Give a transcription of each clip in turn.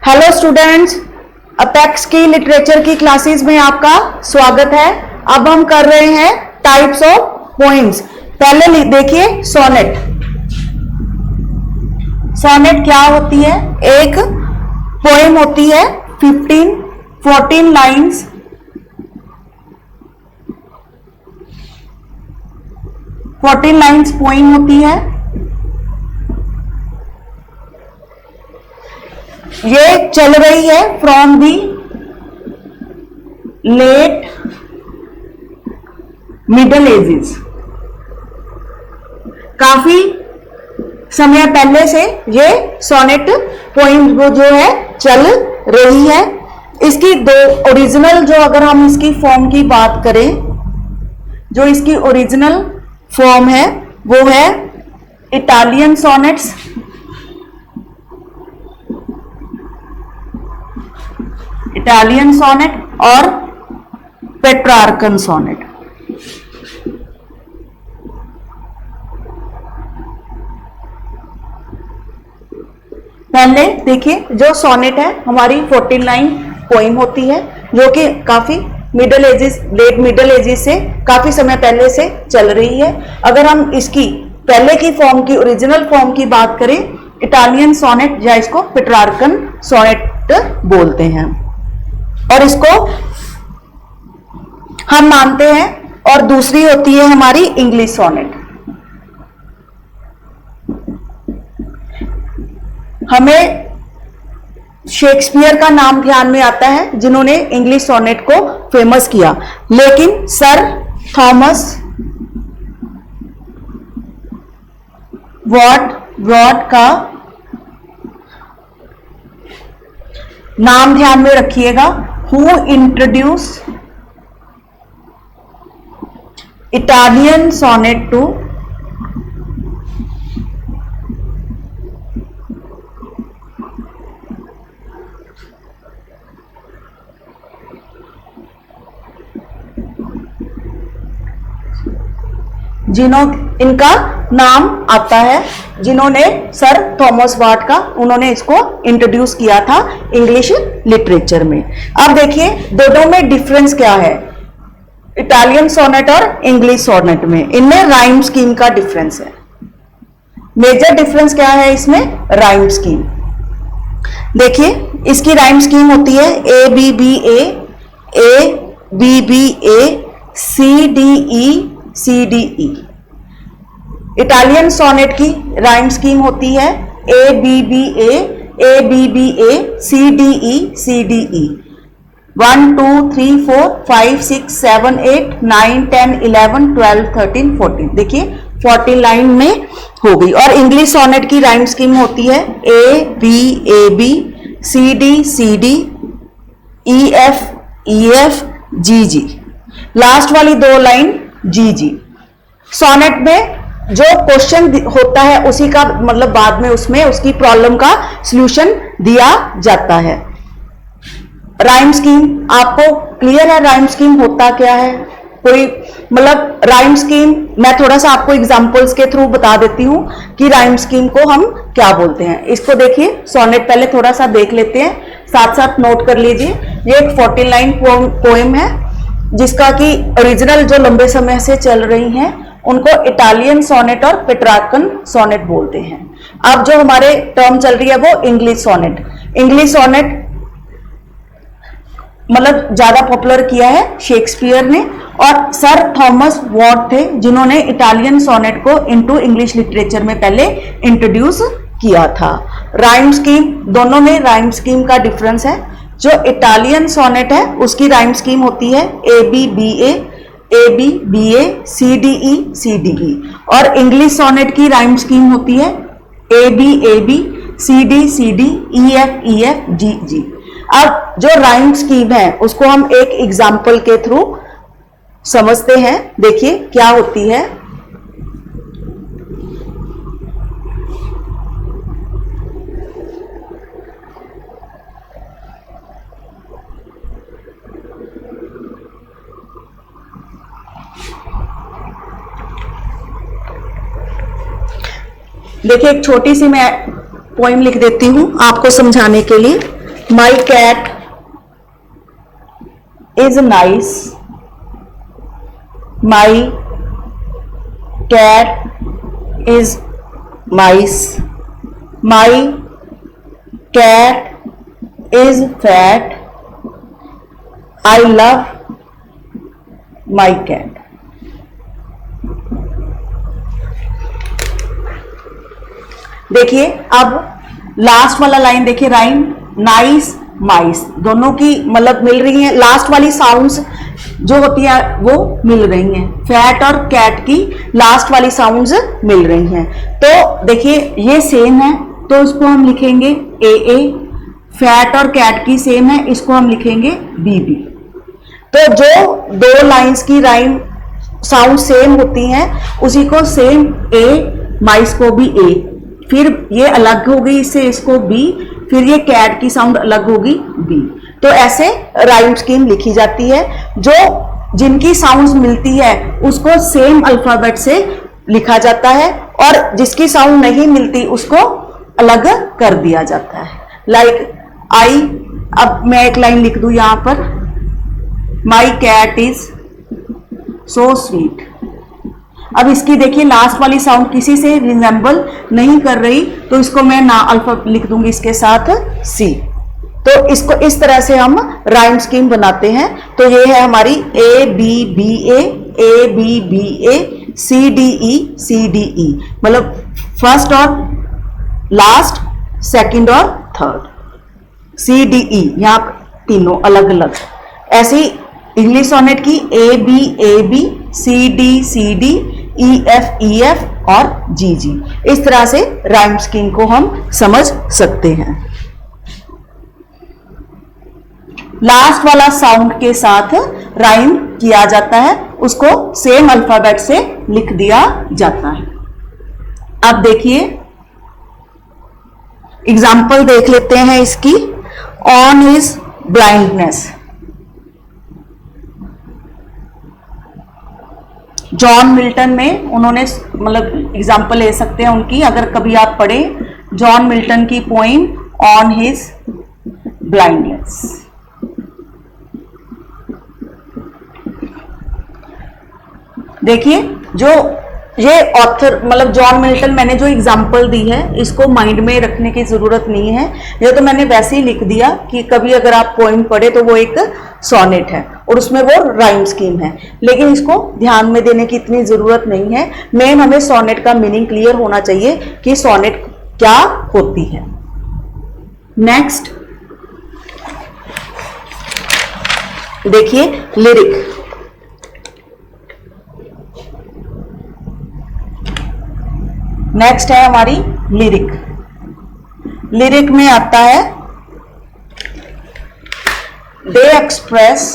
Hello students, apex की literature की classes में आपका स्वागत है। अब हम कर रहे हैं टाइप्स ऑफ पोइम्स। पहले देखिए सोनेट। सोनेट क्या होती है? एक पोइम होती है 14 लाइन्स, पोइम होती है। ये चल रही है from the late middle ages. काफी समय पहले से ये सोनेट पोइम जो है चल रही है। इसकी दो ओरिजिनल, जो अगर हम इसकी फॉर्म की बात करें, जो इसकी ओरिजिनल फॉर्म है वो है इटालियन सोनेट्स, इटालियन सोनेट और पेट्रार्कन सोनेट। पहले देखिए, जो सोनेट है हमारी 14 लाइन पोइम होती है, जो कि काफी middle ages, late middle ages से काफी समय पहले से चल रही है। अगर हम इसकी पहले की फॉर्म की, ओरिजिनल फॉर्म की बात करें, इटालियन सोनेट या इसको पेट्रार्कन सोनेट बोलते हैं, और इसको हम मानते हैं। और दूसरी होती है हमारी इंग्लिश सोनेट। हमें शेक्सपियर का नाम ध्यान में आता है, जिन्होंने इंग्लिश सोनेट को फेमस किया, लेकिन सर थॉमस वॉट का नाम ध्यान में रखिएगा, who introduce Italian sonnet to इनका नाम आता है, जिन्होंने सर थॉमस वॉट का, उन्होंने इसको इंट्रोड्यूस किया था इंग्लिश लिटरेचर में। अब देखिए दोनों में डिफरेंस क्या है, इटालियन सोनेट और इंग्लिश सोनेट में। इनमें राइम स्कीम का डिफरेंस है। मेजर डिफरेंस क्या है इसमें? Rhyme scheme. देखिए इसकी राइम स्कीम होती है A B B A C D E. Italian sonnet की राइम स्कीम होती है A B B A C D E 1 2 3 4 5 6 7 8 9 10 11 12 13 14। देखिए 14 लाइन में हो गई। और इंग्लिश सोनेट की राइम स्कीम होती है A B C D E F G. Last वाली दो लाइन जी। सोनेट में जो क्वेश्चन होता है उसी का मतलब बाद में उसमें उसकी प्रॉब्लम का सॉल्यूशन दिया जाता है। राइम स्कीम आपको क्लियर है? राइम स्कीम होता क्या है? कोई मतलब राइम स्कीम मैं थोड़ा सा आपको एग्जांपल्स के थ्रू बता देती हूं कि राइम स्कीम को हम क्या बोलते हैं। इसको देखिए, सोनेट पहले थोड़ा सा देख लेते हैं, साथ साथ नोट कर लीजिए। ये एक 14 लाइन पोएम है, जिसका कि ओरिजिनल जो लंबे समय से चल रही हैं उनको इटालियन सोनेट और पेट्रार्कन सोनेट बोलते हैं। अब जो हमारे टर्म चल रही है वो इंग्लिश सोनेट। इंग्लिश सोनेट मतलब ज्यादा पॉपुलर किया है शेक्सपियर ने, और सर थॉमस वॉट थे जिन्होंने इटालियन सोनेट को इनटू इंग्लिश लिटरेचर में पहले इंट्रोड्यूस किया था। राइम स्कीम, दोनों में राइम स्कीम का डिफरेंस है। जो इटालियन सोनेट है उसकी राइम स्कीम होती है A B B A C D E, और इंग्लिश सोनेट की राइम स्कीम होती है A B C D E F G. अब जो राइम स्कीम है उसको हम एक एग्जाम्पल के थ्रू समझते हैं। देखिए क्या होती है। देखिए एक छोटी सी मैं पोइम लिख देती हूं आपको समझाने के लिए। My cat is nice, my cat is nice, my cat is fat, I love my cat. देखिए अब लास्ट वाला लाइन देखिए, राइम नाइस माइस, दोनों की मतलब मिल रही है, लास्ट वाली साउंड्स जो होती है वो मिल रही हैं, फैट और कैट की लास्ट वाली साउंड्स मिल रही हैं। तो देखिए ये सेम है तो इसको हम लिखेंगे ए ए, फैट और कैट की सेम है, इसको हम लिखेंगे बी बी। तो जो दो लाइंस की राइम साउंड सेम होती हैं उसी को सेम ए, माइस को भी ए, फिर ये अलग होगी इससे, इसको बी, फिर ये कैट की साउंड अलग होगी बी। तो ऐसे राइम स्कीम लिखी जाती है। जो जिनकी साउंड्स मिलती है उसको सेम अल्फाबेट से लिखा जाता है और जिसकी साउंड नहीं मिलती उसको अलग कर दिया जाता है। लाइक आई, अब मैं एक लाइन लिख दूं यहां पर, my cat is so sweet. अब इसकी देखिए लास्ट वाली साउंड किसी से रिजेंबल नहीं कर रही तो इसको मैं ना अल्फा लिख दूंगी इसके साथ सी। तो इसको इस तरह से हम राइम स्कीम बनाते हैं। तो ये है हमारी A B B A B B A, C D E, मतलब फर्स्ट और लास्ट, सेकंड और थर्ड, सी डी ई, यहाँ तीनों अलग अलग। ऐसे ही इंग्लिश सोनेट की A B, C D, E F और जी। इस तरह से राइम स्कीम को हम समझ सकते हैं। लास्ट वाला साउंड के साथ राइम किया जाता है, उसको सेम अल्फाबेट से लिख दिया जाता है। अब देखिए एग्जाम्पल देख लेते हैं इसकी। On his blindness, John Milton में उन्होंने मतलब एग्जाम्पल ले सकते हैं उनकी, अगर कभी आप पढ़ें जॉन मिल्टन की पोइम ऑन हिज ब्लाइंडनेस। देखिए जो ये ऑथर मतलब जॉन मिल्टन, मैंने जो एग्जाम्पल दी है इसको माइंड में रखने की जरूरत नहीं है, ये तो मैंने वैसे ही लिख दिया कि कभी अगर आप पोइम पढ़े तो वो एक सोनेट है और उसमें वो राइम स्कीम है, लेकिन इसको ध्यान में देने की इतनी जरूरत नहीं है। मेन हमें सोनेट का मीनिंग क्लियर होना चाहिए कि सोनेट क्या होती है। नेक्स्ट देखिए लिरिक। नेक्स्ट है हमारी लिरिक। लिरिक में आता है they express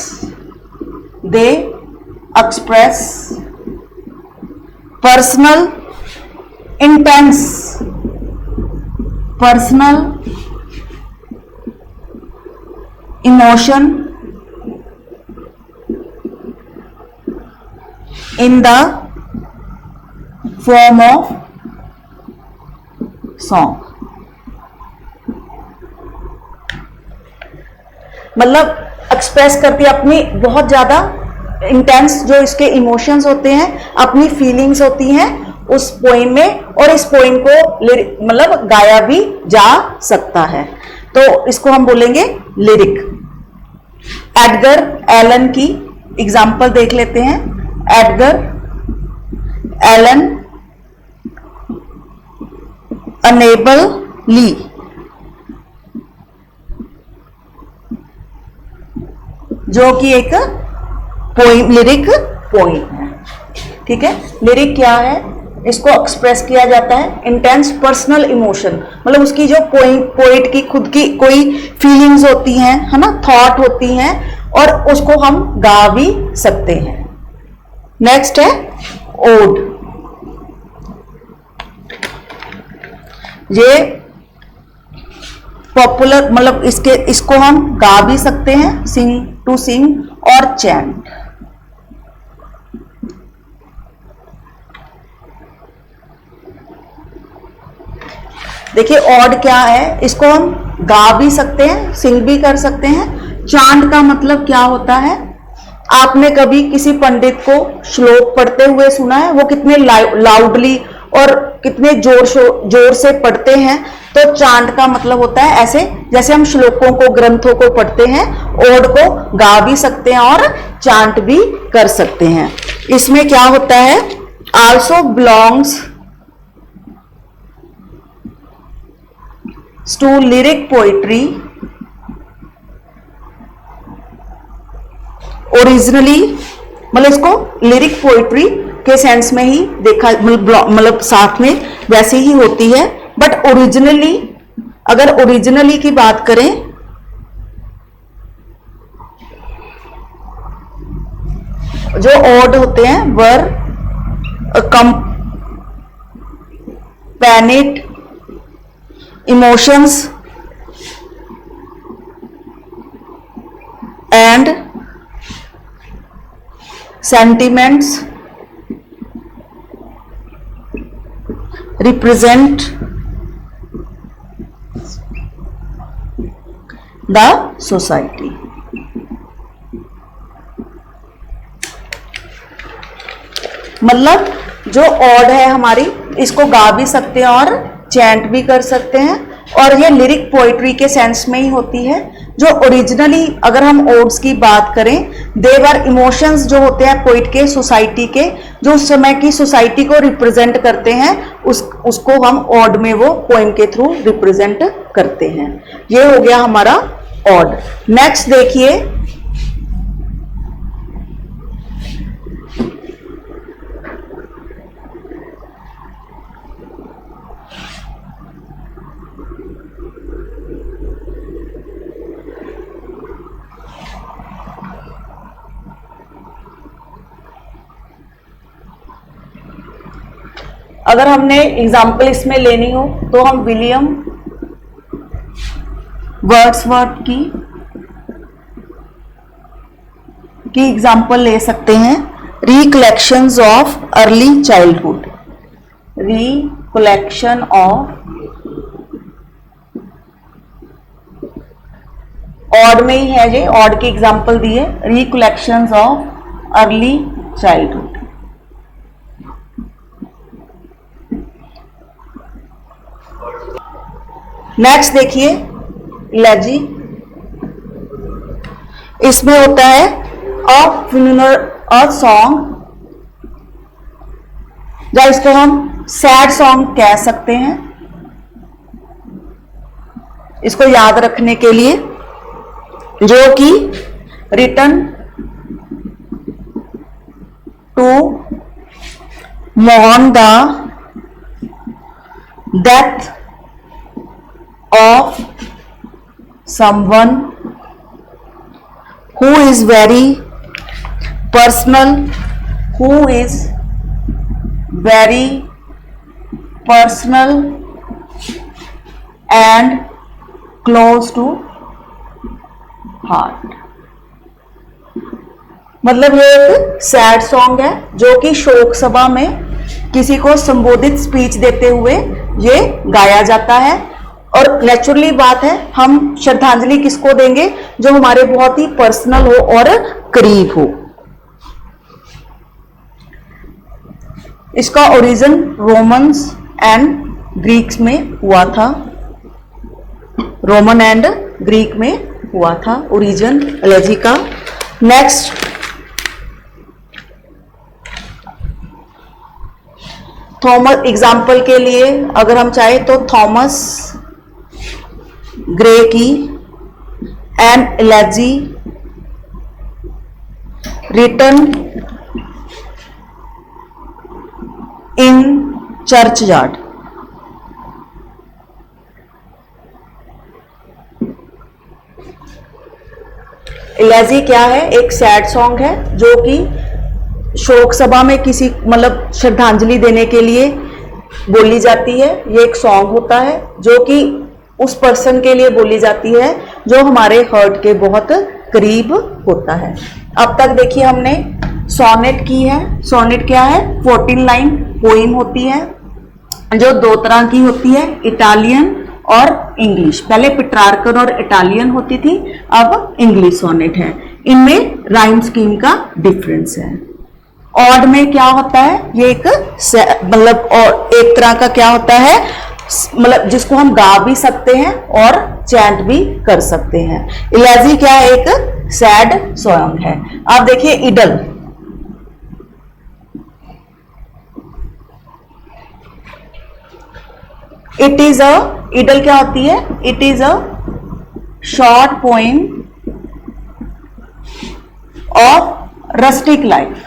personal intense emotion in the form of song. मतलब एक्सप्रेस करती है अपनी बहुत ज्यादा इंटेंस जो इसके इमोशंस होते हैं, अपनी फीलिंग्स होती हैं उस पोइम में, और इस पोइम को मतलब गाया भी जा सकता है, तो इसको हम बोलेंगे लिरिक। एडगर एलन की एग्जाम्पल देख लेते हैं। एडगर एलन अनेबल ली, जो कि एक पोइम, लिरिक पोइम है। ठीक है, लिरिक क्या है, इसको एक्सप्रेस किया जाता है इंटेंस पर्सनल इमोशन, मतलब उसकी जो पोइट की खुद की कोई फीलिंग्स होती हैं, है ना, थॉट होती हैं, और उसको हम गा भी सकते हैं। नेक्स्ट है ओड। ये पॉपुलर मतलब इसको हम गा भी सकते हैं, सिंग टू सिंग और चैंट। देखिए ऑड क्या है, इसको हम गा भी सकते हैं, सिंग भी कर सकते हैं। चांट का मतलब क्या होता है? आपने कभी किसी पंडित को श्लोक पढ़ते हुए सुना है? वो कितने लाउडली और कितने जोर से पढ़ते हैं। तो चांट का मतलब होता है ऐसे, जैसे हम श्लोकों को, ग्रंथों को पढ़ते हैं, ओड को गा भी सकते हैं और चांट भी कर सकते हैं। इसमें क्या होता है? Also belongs to lyric poetry, originally, मतलब इसको लिरिक पोइट्री के सेंस में ही देखा, मतलब साथ में वैसे ही होती है। बट ओरिजिनली, अगर ओरिजिनली की बात करें, जो ओड होते हैं were compassionate emotions and sentiments, represent the society। मतलब जो ऑड है हमारी, इसको गा भी सकते हैं और चैंट भी कर सकते हैं, और ये लिरिक पोइट्री के सेंस में ही होती है। जो ओरिजिनली अगर हम ओड्स की बात करें, देवर इमोशंस जो होते हैं पोइट के, सोसाइटी के, जो उस समय की सोसाइटी को रिप्रेजेंट करते हैं, उसको हम ओड में वो पोएम के थ्रू रिप्रेजेंट करते हैं। ये हो गया हमारा ओड। नेक्स्ट देखिए, अगर हमने एग्जाम्पल इसमें लेनी हो तो हम विलियम वर्ड्सवर्थ की एग्जाम्पल ले सकते हैं। Recollections of early childhood, recollection of, odd में ही है ये, ऑड की एग्जाम्पल दी है, recollections of early childhood. Next देखिए इलेजी, इसमें होता है अ फ्यूनरल अ सॉन्ग, या इसको हम सैड सॉन्ग कह सकते हैं। इसको याद रखने के लिए, जो कि written to mourn the death of someone who is very personal, and close to heart। मतलब ये एक सैड सॉन्ग है जो कि शोक सभा में किसी को संबोधित स्पीच देते हुए ये गाया जाता है। और नेचुरली बात है, हम श्रद्धांजलि किसको देंगे? जो हमारे बहुत ही पर्सनल हो और करीब हो। इसका ओरिजिन रोमन्स एंड ग्रीक्स में हुआ था, रोमन एंड ग्रीक में हुआ था ओरिजिन एलेजी का। नेक्स्ट, थॉमस, एग्जाम्पल के लिए अगर हम चाहे तो थॉमस ग्रे की an elegy written in churchyard. Elegy क्या है? एक सैड सॉन्ग है जो कि शोक सभा में किसी, मतलब श्रद्धांजलि देने के लिए बोली जाती है। ये एक सॉन्ग होता है जो कि उस पर्सन के लिए बोली जाती है जो हमारे हर्ट के बहुत करीब होता है। अब तक देखिए हमने सोनेट की है। सोनेट क्या है? 14 लाइन पोइम होती है जो दो तरह की होती है, इटालियन और इंग्लिश। पहले पेट्रार्कन और इटालियन होती थी, अब इंग्लिश सोनेट है। इनमें राइम स्कीम का डिफरेंस है। ऑड में क्या होता है, ये एक मतलब और एक तरह का क्या होता है, मतलब जिसको हम गा भी सकते हैं और चैंट भी कर सकते हैं। इलेजी क्या है, एक सैड सॉन्ग है। आप देखिए idle, it is a, idle क्या होती है, it is a short poem of rustic life.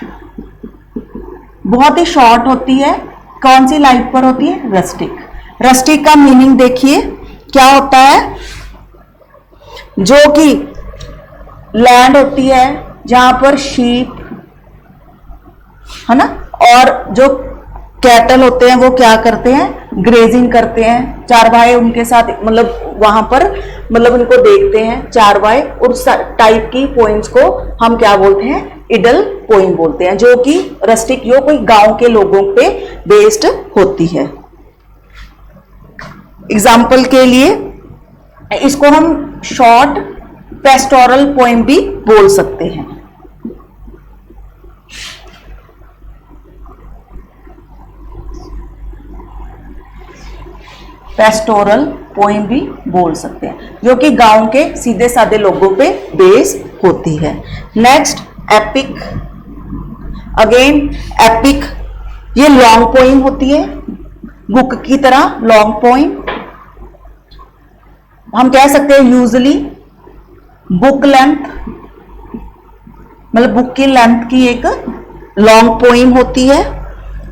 बहुत ही शॉर्ट होती है, कौन सी लाइफ पर होती है, रस्टिक। रस्टिक का मीनिंग देखिए क्या होता है, जो कि लैंड होती है जहां पर शीप है ना, और जो कैटल होते हैं वो क्या करते हैं, ग्रेजिंग करते हैं। चारवाए उनके साथ मतलब वहां पर मतलब उनको देखते हैं चारवाए। उस टाइप की पोइम्स को हम क्या बोलते हैं, इडल पोइम बोलते हैं, जो कि रस्टिक यो कोई गांव के लोगों पे बेस्ड होती है। एग्जाम्पल के लिए इसको हम शॉर्ट पेस्टोरल पोइम भी बोल सकते हैं। पेस्टोरल पोइम भी बोल सकते हैं, जो कि गांव के सीधे साधे लोगों पे बेस होती है। Next epic. अगेन एपिक ये लॉन्ग पोइम होती है, बुक की तरह लॉन्ग पोइम। हम कह सकते हैं यूजली बुक लेंथ, मतलब बुक की लेंथ की एक लॉन्ग पोइम होती है।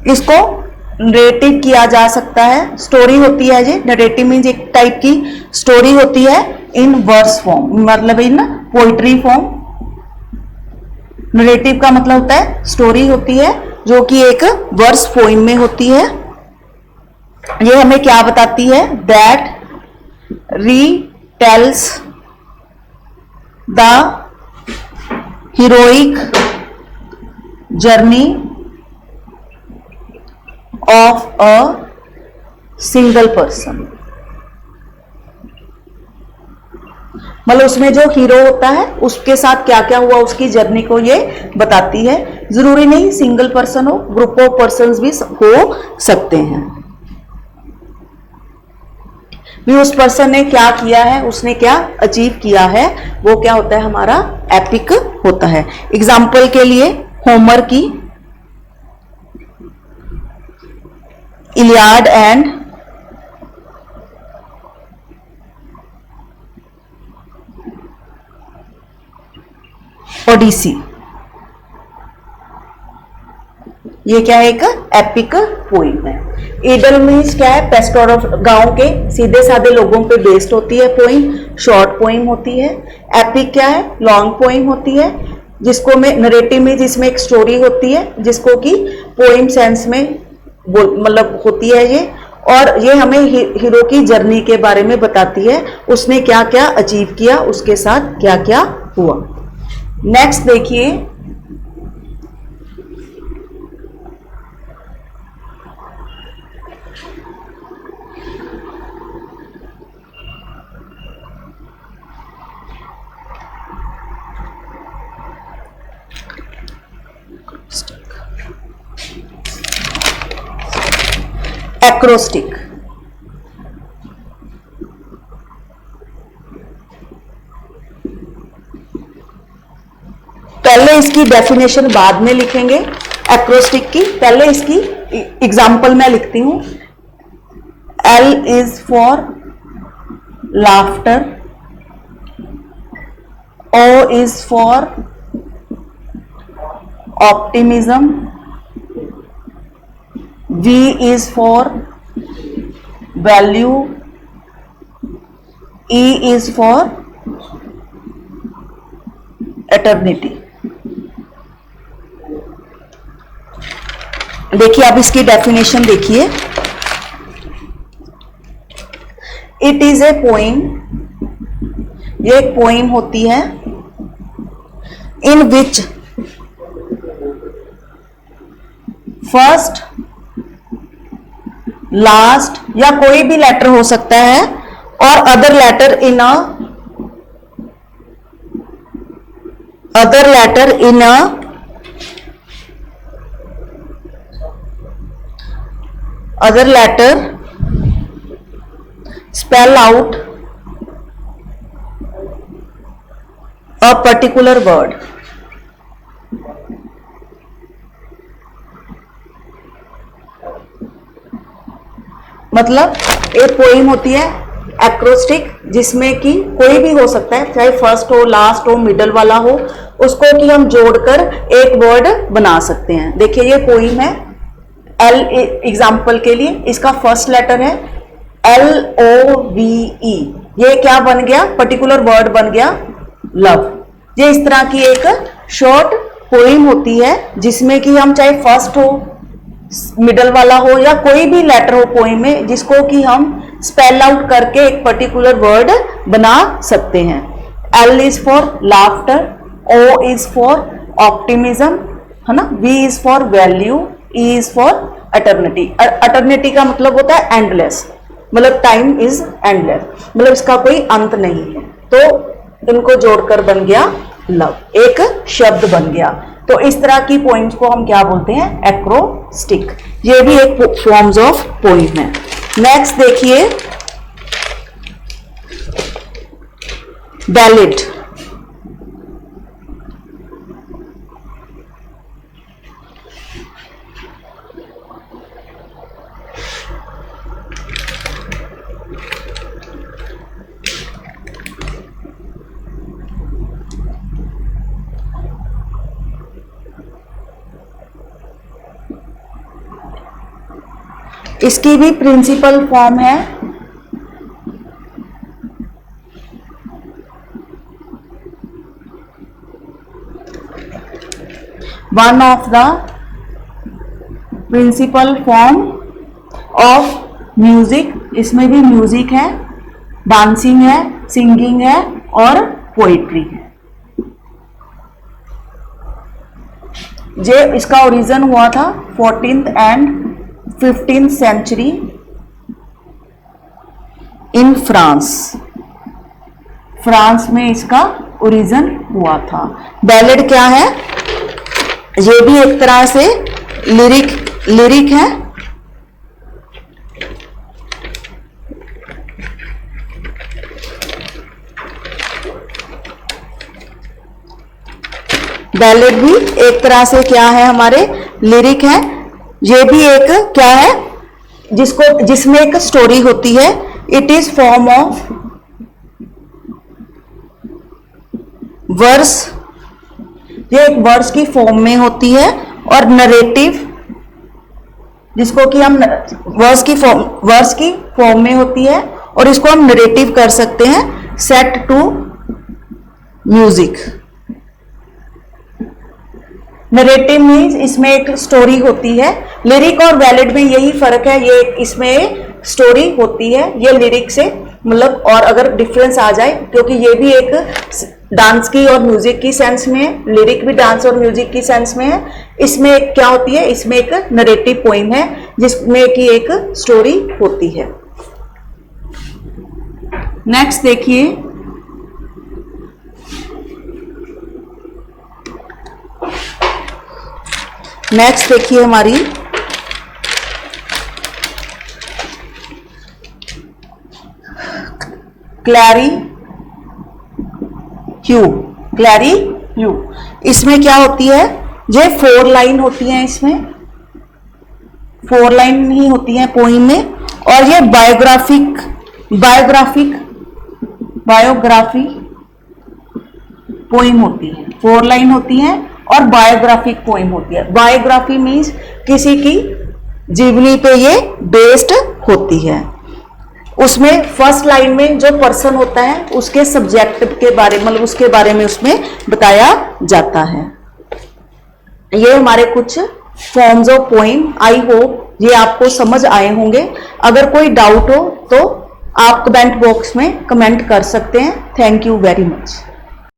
इसको नरेटिव किया जा सकता है, स्टोरी होती है। ये नरेटिव मीन्स एक टाइप की स्टोरी होती है इन वर्स फॉर्म, मतलब इन पोइट्री फॉर्म। नरेटिव का मतलब होता है स्टोरी होती है जो कि एक वर्स पोइम में होती है। ये हमें क्या बताती है, that retells the heroic journey of a single person. मतलब उसमें जो हीरो होता है उसके साथ क्या क्या हुआ, उसकी जर्नी को ये बताती है। जरूरी नहीं सिंगल पर्सन हो, ग्रुप ऑफ पर्सन्स भी हो सकते हैं। भी उस पर्सन ने क्या किया है, उसने क्या अचीव किया है, वो क्या होता है, हमारा एपिक होता है। एग्जाम्पल के लिए होमर की इलियाड एंड ओडिसी, ये क्या है, एक एपिक पोइम है। इडल मीन्स क्या है, पेस्टोरल, गांव के सीधे साधे लोगों पे बेस्ड होती है पोइम, शॉर्ट पोइम होती है। एपिक क्या है, लॉन्ग पोइम होती है, जिसको में नरेटिव में जिसमें एक स्टोरी होती है, जिसको कि पोइम सेंस में मतलब होती है ये। और ये हमें हीरो की जर्नी के बारे में बताती है, उसने क्या क्या अचीव किया, उसके साथ क्या क्या हुआ। नेक्स्ट देखिए एक्रोस्टिक। पहले इसकी डेफिनेशन बाद में लिखेंगे एक्रोस्टिक की, पहले इसकी एग्जाम्पल मैं लिखती हूं। L is for laughter, O is for optimism, V is for value, E is for eternity। देखिए आप इसकी डेफिनेशन देखिए। इट इज ए पोइम, ये एक पोइम होती है इन विच फर्स्ट, लास्ट या कोई भी लेटर हो सकता है, or other letter in a spell out a particular word. मतलब एक पोइम होती है एक्रोस्टिक, जिसमें कि कोई भी हो सकता है, चाहे फर्स्ट हो, लास्ट हो, मिडल वाला हो, उसको कि हम जोड़कर एक वर्ड बना सकते हैं। देखिए ये पोइम है एल, एग्जाम्पल के लिए इसका फर्स्ट लेटर है LOVE, ये क्या बन गया, पर्टिकुलर वर्ड बन गया लव। ये इस तरह की एक शॉर्ट पोइम होती है जिसमें कि हम चाहे फर्स्ट हो, मिडल वाला हो या कोई भी लेटर हो पोइम में, जिसको कि हम स्पेल आउट करके एक पर्टिकुलर वर्ड बना सकते हैं। L is for laughter, O is for optimism, है ना, V is for value, E is for eternity. Eternity का मतलब होता है एंडलेस, मतलब टाइम इज एंडलेस, मतलब इसका कोई अंत नहीं है। तो इनको जोड़कर बन गया लव, एक शब्द बन गया। तो इस तरह की पोइम्स को हम क्या बोलते हैं, एक्रोस्टिक। ये भी एक फॉर्म्स ऑफ पोइम है। नेक्स्ट देखिए बैलेड। इसकी भी प्रिंसिपल फॉर्म है one of the principal form of music. इसमें भी म्यूजिक है, डांसिंग है, सिंगिंग है और पोइट्री है। ये इसका ओरिजिन हुआ था 14th and 15th century in France. France में इसका ओरिजिन हुआ था। बैलेड क्या है, ये भी एक तरह से लिरिक है। बैलेड भी एक तरह से क्या है, हमारे लिरिक है। ये भी एक क्या है, जिसमें एक स्टोरी होती है। It is form of verse, ये एक वर्स की फॉर्म में होती है, और नरेटिव, जिसको कि हम वर्स की फॉर्म में होती है, और इसको हम नरेटिव कर सकते हैं set to music. Narrative means इसमें एक स्टोरी होती है। लिरिक और बैलेड में यही फर्क है, ये इसमें स्टोरी होती है, ये लिरिक से मतलब, और अगर डिफरेंस आ जाए, क्योंकि ये भी एक डांस की और म्यूजिक की सेंस में है, लिरिक भी डांस और म्यूजिक की सेंस में है। इसमें क्या होती है, इसमें एक नरेटिव पोइम है जिसमें कि एक स्टोरी होती है। नेक्स्ट देखिए हमारी क्लैरी ह्यू। इसमें क्या होती है, ये 4 लाइन होती हैं, इसमें 4 लाइन ही होती हैं पोइम में, और ये बायोग्राफी पोइम होती है। 4 लाइन होती हैं और बायोग्राफिक पोइम होती है। बायोग्राफी मीन्स किसी की जीवनी पे ये बेस्ड होती है। उसमें फर्स्ट लाइन में जो पर्सन होता है उसके सब्जेक्ट के बारे, मतलब उसके बारे में उसमें बताया जाता है। ये हमारे कुछ forms of poem. I hope ये आपको समझ आए होंगे। अगर कोई डाउट हो तो आप कमेंट बॉक्स में कमेंट कर सकते हैं। Thank you very much.